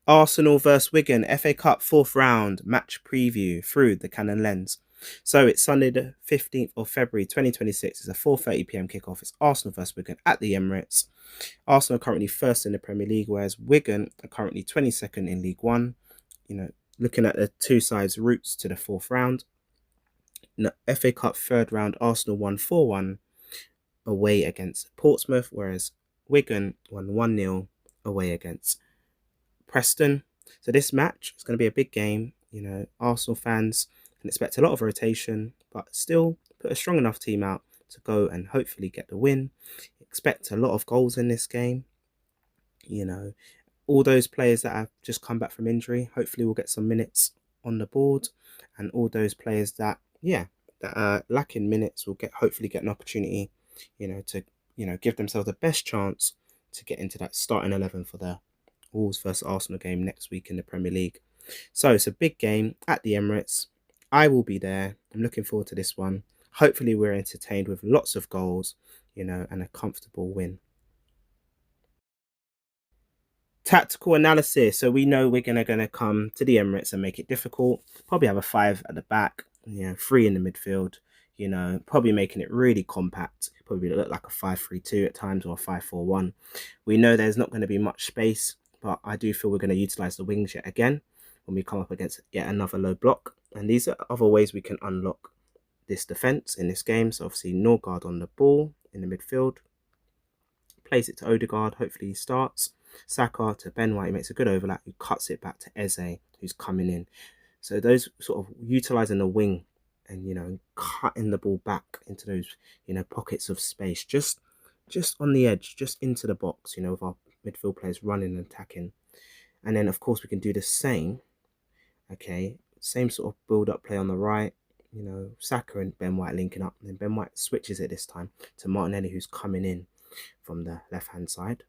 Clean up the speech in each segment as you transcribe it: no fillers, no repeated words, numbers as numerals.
Arsenal versus Wigan, FA Cup 4th round match preview through the Canon lens. So it's Sunday the 15th of February 2026. It's a 4:30 p.m. kickoff. It's Arsenal versus Wigan at the Emirates. Arsenal are currently first in the Premier League, whereas Wigan are currently 22nd in League One. Looking at the two sides' routes to the 4th round. FA Cup 3rd round, Arsenal won 4-1 away against Portsmouth, whereas Wigan won 1-0 away against Preston. So this match is going to be a big game. Arsenal fans can expect a lot of rotation, but still put a strong enough team out to go and hopefully get the win. Expect a lot of goals in this game. All those players that have just come back from injury, hopefully will get some minutes on the board, and all those players that are lacking minutes will hopefully get an opportunity, to give themselves the best chance to get into that starting 11 for the Wolves versus Arsenal game next week in the Premier League. So it's a big game at the Emirates. I will be there. I'm looking forward to this one. Hopefully we're entertained with lots of goals, and a comfortable win. Tactical analysis. So we know we're going to come to the Emirates and make it difficult. Probably have a 5 at the back, 3 in the midfield, probably making it really compact. Probably look like a 5-3-2 at times or a 5-4-1. We know there's not going to be much space, but I do feel we're going to utilise the wings yet again when we come up against yet another low block. And these are other ways we can unlock this defence in this game. So obviously Norgard on the ball in the midfield. Plays it to Odegaard. Hopefully he starts. Saka to Ben White, he makes a good overlap, he cuts it back to Eze, who's coming in. So those sort of utilising the wing and cutting the ball back into those pockets of space, just on the edge, just into the box, with our midfield players running and attacking. And then of course we can do the same. Same sort of build-up play on the right. Saka and Ben White linking up, and then Ben White switches it this time to Martinelli, who's coming in from the left-hand side.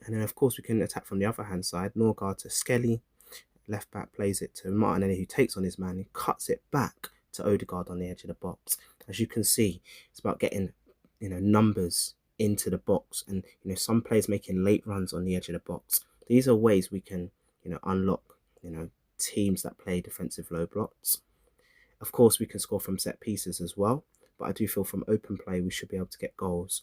And then, of course, we can attack from the other hand side. Norgard to Skelly. Left back plays it to Martinelli, who takes on his man. He cuts it back to Odegaard on the edge of the box. As you can see, it's about getting, numbers into the box. And, some players making late runs on the edge of the box. These are ways we can, unlock, teams that play defensive low blocks. Of course, we can score from set pieces as well. But I do feel from open play, we should be able to get goals,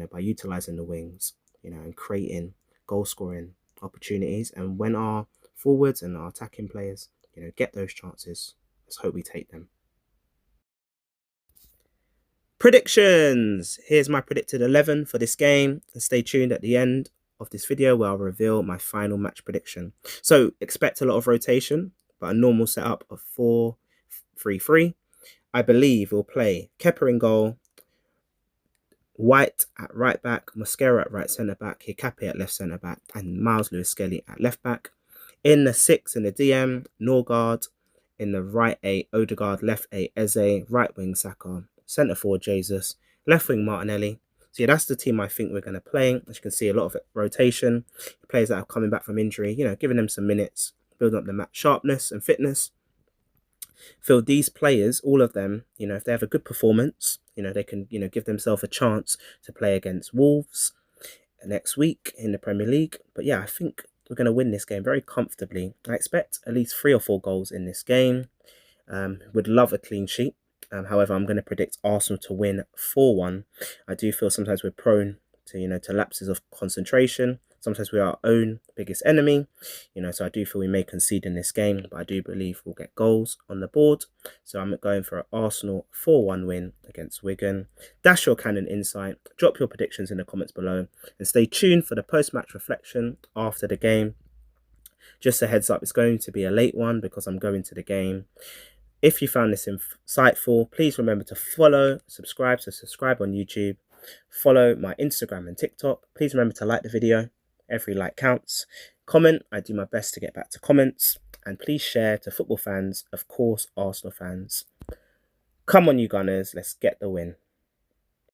by utilising the wings, and creating goal scoring opportunities. And when our forwards and our attacking players get those chances, let's hope we take them. Predictions. Here's my predicted 11 for this game, and stay tuned at the end of this video where I'll reveal my final match prediction. So expect a lot of rotation, but a normal setup of 4-3-3. I believe we'll play Kepa in goal, White at right back, Mosquera at right centre back, Hikape at left centre back, and Miles Lewis-Skelly at left back. In the 6 in the DM, Norgard. In the right 8, Odegaard. Left 8, Eze. Right wing, Saka. Centre forward, Jesus. Left wing, Martinelli. So yeah, that's the team I think we're going to play. As you can see, a lot of rotation. Players that are coming back from injury, giving them some minutes, building up the match sharpness and fitness. Feel these players, all of them, if they have a good performance, they can, give themselves a chance to play against Wolves next week in the Premier League. But yeah, I think we're going to win this game very comfortably. I expect at least 3 or 4 goals in this game. Would love a clean sheet. However, I'm going to predict Arsenal to win 4-1. I do feel sometimes we're prone to, to lapses of concentration. Sometimes we are our own biggest enemy, so I do feel we may concede in this game, but I do believe we'll get goals on the board. So I'm going for an Arsenal 4-1 win against Wigan. Dash your Canon insight, drop your predictions in the comments below, and stay tuned for the post-match reflection after the game. Just a heads up, it's going to be a late one because I'm going to the game. If you found this insightful, please remember to subscribe on YouTube, follow my Instagram and TikTok. Please remember to like the video. Every like counts. Comment, I do my best to get back to comments. And please share to football fans, of course, Arsenal fans. Come on, you Gunners, let's get the win.